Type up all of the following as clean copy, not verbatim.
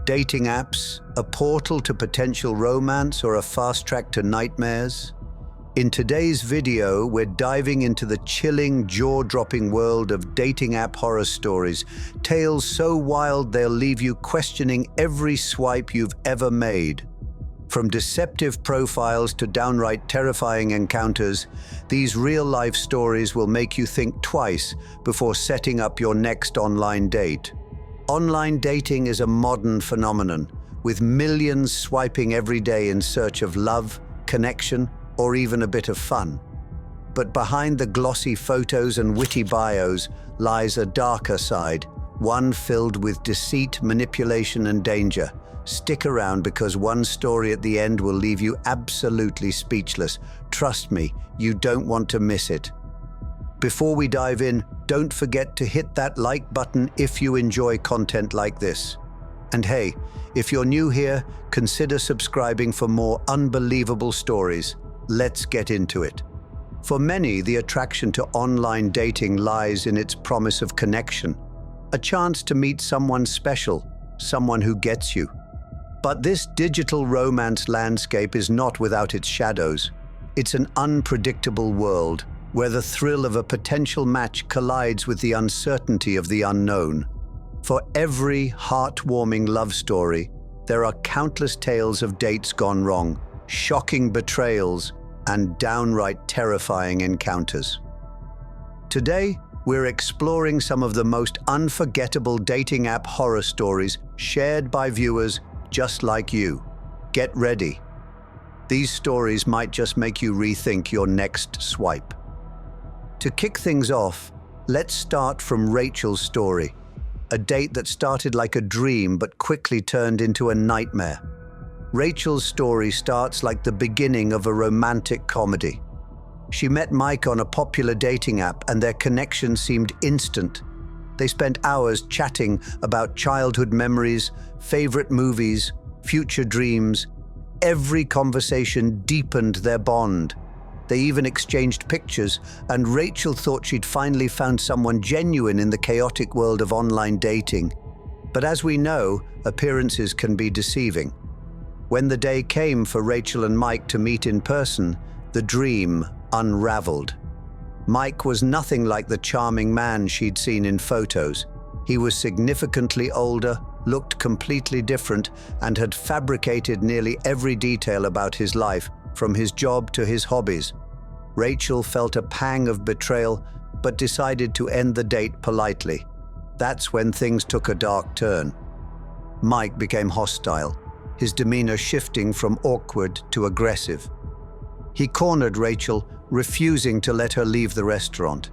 dating apps, a portal to potential romance, or a fast track to nightmares? In today's video, we're diving into the chilling, jaw-dropping world of dating app horror stories, tales so wild they'll leave you questioning every swipe you've ever made. From deceptive profiles to downright terrifying encounters, these real-life stories will make you think twice before setting up your next online date. Online dating is a modern phenomenon, with millions swiping every day in search of love, connection, or even a bit of fun. But behind the glossy photos and witty bios lies a darker side, one filled with deceit, manipulation, and danger. Stick around because one story at the end will leave you absolutely speechless. Trust me, you don't want to miss it. Before we dive in, don't forget to hit that like button if you enjoy content like this. And hey, if you're new here, consider subscribing for more unbelievable stories. Let's get into it. For many, the attraction to online dating lies in its promise of connection, a chance to meet someone special, someone who gets you. But this digital romance landscape is not without its shadows. It's an unpredictable world where the thrill of a potential match collides with the uncertainty of the unknown. For every heartwarming love story, there are countless tales of dates gone wrong, shocking betrayals, and downright terrifying encounters. Today, we're exploring some of the most unforgettable dating app horror stories shared by viewers just like you. Get ready. These stories might just make you rethink your next swipe. To kick things off, let's start from Rachel's story, a date that started like a dream but quickly turned into a nightmare. Rachel's story starts like the beginning of a romantic comedy. She met Mike on a popular dating app and their connection seemed instant. They spent hours chatting about childhood memories, favorite movies, future dreams. Every conversation deepened their bond. They even exchanged pictures, and Rachel thought she'd finally found someone genuine in the chaotic world of online dating. But as we know, appearances can be deceiving. When the day came for Rachel and Mike to meet in person, the dream unraveled. Mike was nothing like the charming man she'd seen in photos. He was significantly older, looked completely different, and had fabricated nearly every detail about his life, from his job to his hobbies. Rachel felt a pang of betrayal, but decided to end the date politely. That's when things took a dark turn. Mike became hostile, his demeanor shifting from awkward to aggressive. He cornered Rachel, refusing to let her leave the restaurant.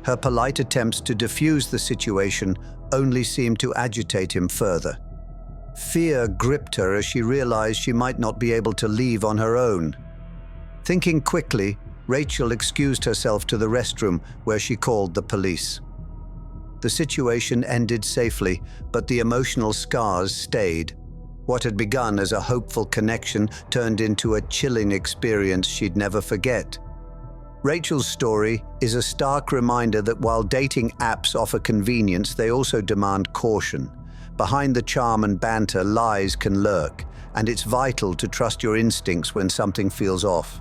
Her polite attempts to defuse the situation only seemed to agitate him further. Fear gripped her as she realized she might not be able to leave on her own. Thinking quickly, Rachel excused herself to the restroom where she called the police. The situation ended safely, but the emotional scars stayed. What had begun as a hopeful connection turned into a chilling experience she'd never forget. Rachel's story is a stark reminder that while dating apps offer convenience, they also demand caution. Behind the charm and banter, lies can lurk, and it's vital to trust your instincts when something feels off.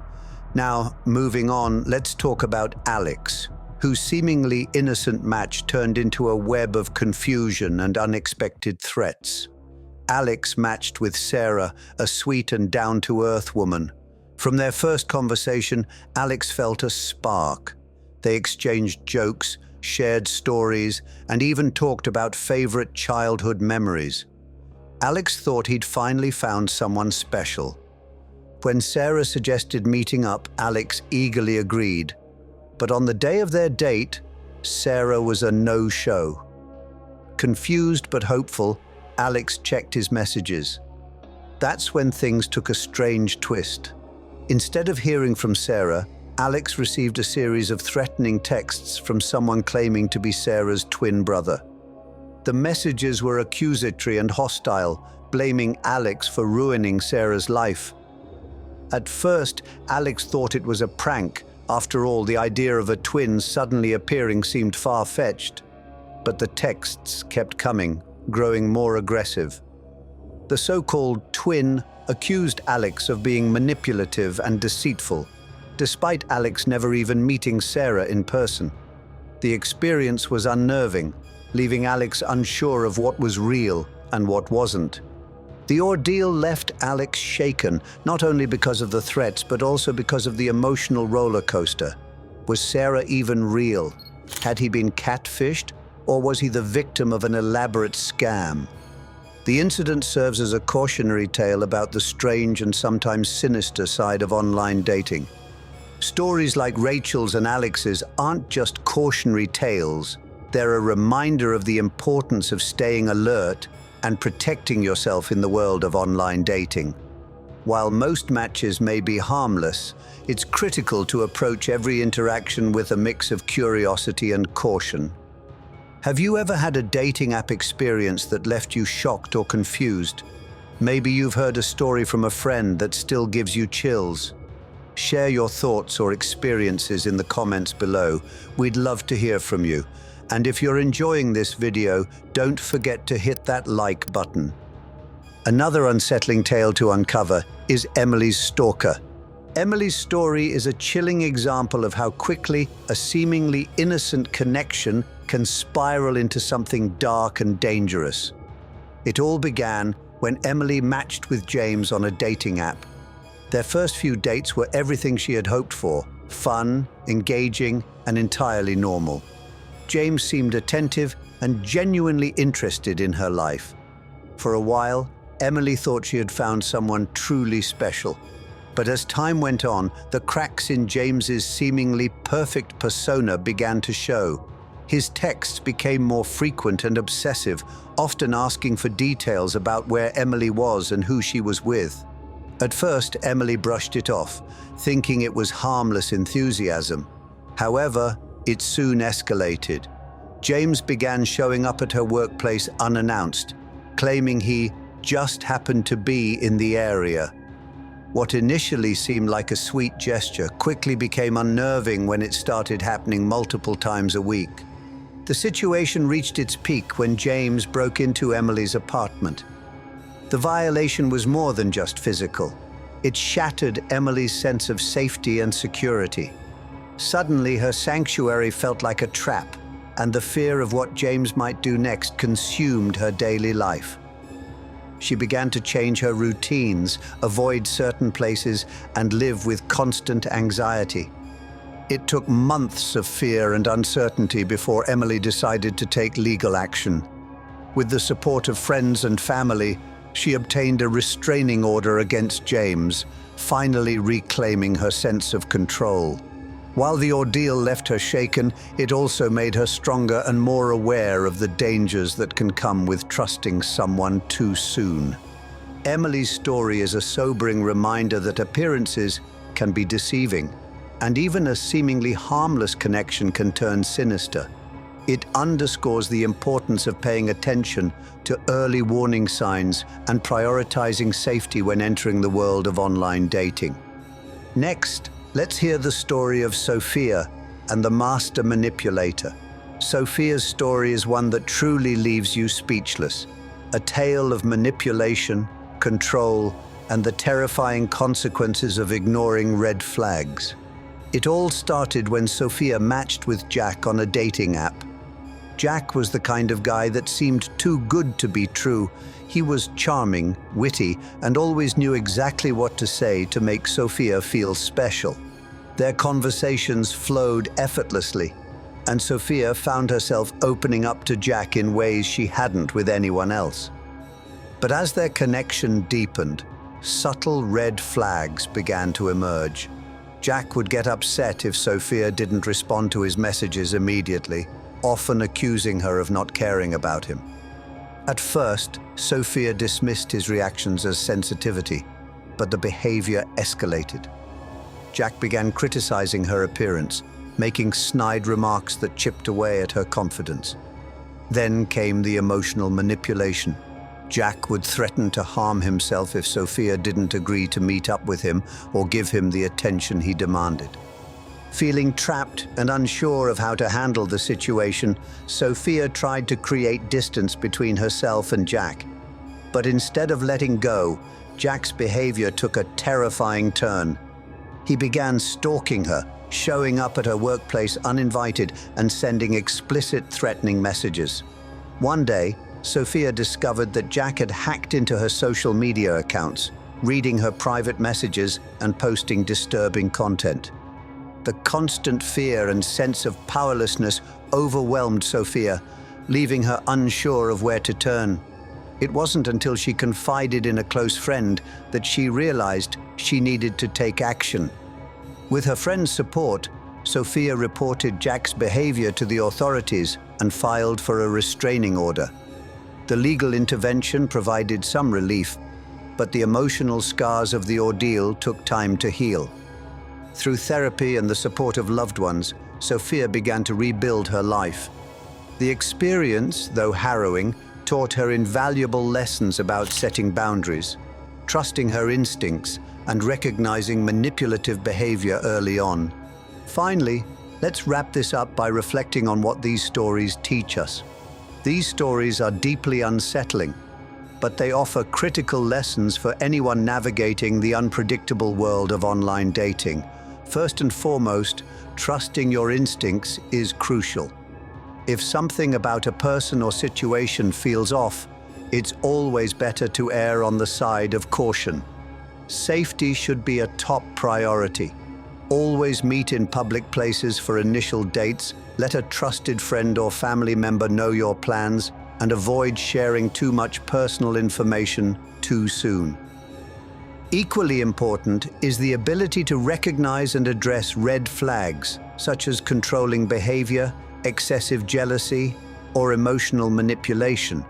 Now, moving on, let's talk about Alex, whose seemingly innocent match turned into a web of confusion and unexpected threats. Alex matched with Sarah, a sweet and down-to-earth woman. From their first conversation, Alex felt a spark. They exchanged jokes, shared stories, and even talked about favorite childhood memories. Alex thought he'd finally found someone special. When Sarah suggested meeting up, Alex eagerly agreed. But on the day of their date, Sarah was a no-show. Confused but hopeful, Alex checked his messages. That's when things took a strange twist. Instead of hearing from Sarah, Alex received a series of threatening texts from someone claiming to be Sarah's twin brother. The messages were accusatory and hostile, blaming Alex for ruining Sarah's life. At first, Alex thought it was a prank. After all, the idea of a twin suddenly appearing seemed far-fetched. But the texts kept coming, growing more aggressive. The so-called twin accused Alex of being manipulative and deceitful, despite Alex never even meeting Sarah in person. The experience was unnerving, leaving Alex unsure of what was real and what wasn't. The ordeal left Alex shaken, not only because of the threats, but also because of the emotional roller coaster. Was Sarah even real? Had he been catfished, or was he the victim of an elaborate scam? The incident serves as a cautionary tale about the strange and sometimes sinister side of online dating. Stories like Rachel's and Alex's aren't just cautionary tales, they're a reminder of the importance of staying alert and protecting yourself in the world of online dating. While most matches may be harmless, it's critical to approach every interaction with a mix of curiosity and caution. Have you ever had a dating app experience that left you shocked or confused? Maybe you've heard a story from a friend that still gives you chills. Share your thoughts or experiences in the comments below. We'd love to hear from you. And if you're enjoying this video, don't forget to hit that like button. Another unsettling tale to uncover is Emily's stalker. Emily's story is a chilling example of how quickly a seemingly innocent connection can spiral into something dark and dangerous. It all began when Emily matched with James on a dating app. Their first few dates were everything she had hoped for: fun, engaging, and entirely normal. James seemed attentive and genuinely interested in her life. For a while, Emily thought she had found someone truly special. But as time went on, the cracks in James's seemingly perfect persona began to show. His texts became more frequent and obsessive, often asking for details about where Emily was and who she was with. At first, Emily brushed it off, thinking it was harmless enthusiasm. However, it soon escalated. James began showing up at her workplace unannounced, claiming he just happened to be in the area. What initially seemed like a sweet gesture quickly became unnerving when it started happening multiple times a week. The situation reached its peak when James broke into Emily's apartment. The violation was more than just physical. It shattered Emily's sense of safety and security. Suddenly, her sanctuary felt like a trap, and the fear of what James might do next consumed her daily life. She began to change her routines, avoid certain places, and live with constant anxiety. It took months of fear and uncertainty before Emily decided to take legal action. With the support of friends and family, she obtained a restraining order against James, finally reclaiming her sense of control. While the ordeal left her shaken, it also made her stronger and more aware of the dangers that can come with trusting someone too soon. Emily's story is a sobering reminder that appearances can be deceiving, and even a seemingly harmless connection can turn sinister. It underscores the importance of paying attention to early warning signs and prioritizing safety when entering the world of online dating. Next, let's hear the story of Sophia and the master manipulator. Sophia's story is one that truly leaves you speechless. A tale of manipulation, control, and the terrifying consequences of ignoring red flags. It all started when Sophia matched with Jack on a dating app. Jack was the kind of guy that seemed too good to be true. He was charming, witty, and always knew exactly what to say to make Sophia feel special. Their conversations flowed effortlessly, and Sophia found herself opening up to Jack in ways she hadn't with anyone else. But as their connection deepened, subtle red flags began to emerge. Jack would get upset if Sophia didn't respond to his messages immediately, often accusing her of not caring about him. At first, Sophia dismissed his reactions as sensitivity, but the behavior escalated. Jack began criticizing her appearance, making snide remarks that chipped away at her confidence. Then came the emotional manipulation. Jack would threaten to harm himself if Sophia didn't agree to meet up with him or give him the attention he demanded. Feeling trapped and unsure of how to handle the situation, Sophia tried to create distance between herself and Jack. But instead of letting go, Jack's behavior took a terrifying turn. He began stalking her, showing up at her workplace uninvited and sending explicit, threatening messages. One day, Sophia discovered that Jack had hacked into her social media accounts, reading her private messages and posting disturbing content. The constant fear and sense of powerlessness overwhelmed Sophia, leaving her unsure of where to turn. It wasn't until she confided in a close friend that she realized she needed to take action. With her friend's support, Sophia reported Jack's behavior to the authorities and filed for a restraining order. The legal intervention provided some relief, but the emotional scars of the ordeal took time to heal. Through therapy and the support of loved ones, Sophia began to rebuild her life. The experience, though harrowing, taught her invaluable lessons about setting boundaries, trusting her instincts, and recognizing manipulative behavior early on. Finally, let's wrap this up by reflecting on what these stories teach us. These stories are deeply unsettling, but they offer critical lessons for anyone navigating the unpredictable world of online dating. First and foremost, trusting your instincts is crucial. If something about a person or situation feels off, it's always better to err on the side of caution. Safety should be a top priority. Always meet in public places for initial dates, let a trusted friend or family member know your plans, and avoid sharing too much personal information too soon. Equally important is the ability to recognize and address red flags, such as controlling behavior, excessive jealousy, or emotional manipulation.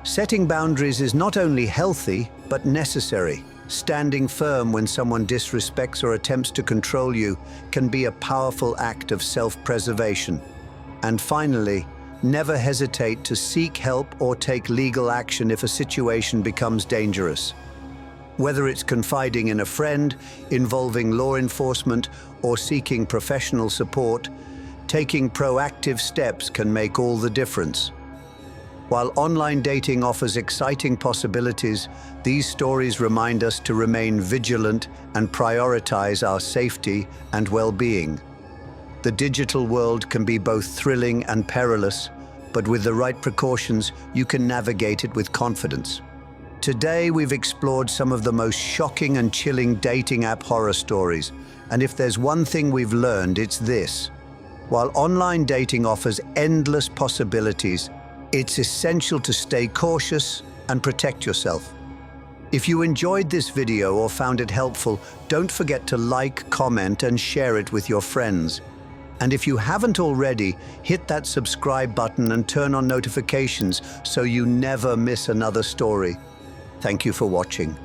Setting boundaries is not only healthy, but necessary. Standing firm when someone disrespects or attempts to control you can be a powerful act of self-preservation. And finally, never hesitate to seek help or take legal action if a situation becomes dangerous. Whether it's confiding in a friend, involving law enforcement, or seeking professional support, taking proactive steps can make all the difference. While online dating offers exciting possibilities, these stories remind us to remain vigilant and prioritize our safety and well-being. The digital world can be both thrilling and perilous, but with the right precautions, you can navigate it with confidence. Today, we've explored some of the most shocking and chilling dating app horror stories, and if there's one thing we've learned, it's this. While online dating offers endless possibilities, it's essential to stay cautious and protect yourself. If you enjoyed this video or found it helpful, don't forget to like, comment, and share it with your friends. And if you haven't already, hit that subscribe button and turn on notifications so you never miss another story. Thank you for watching.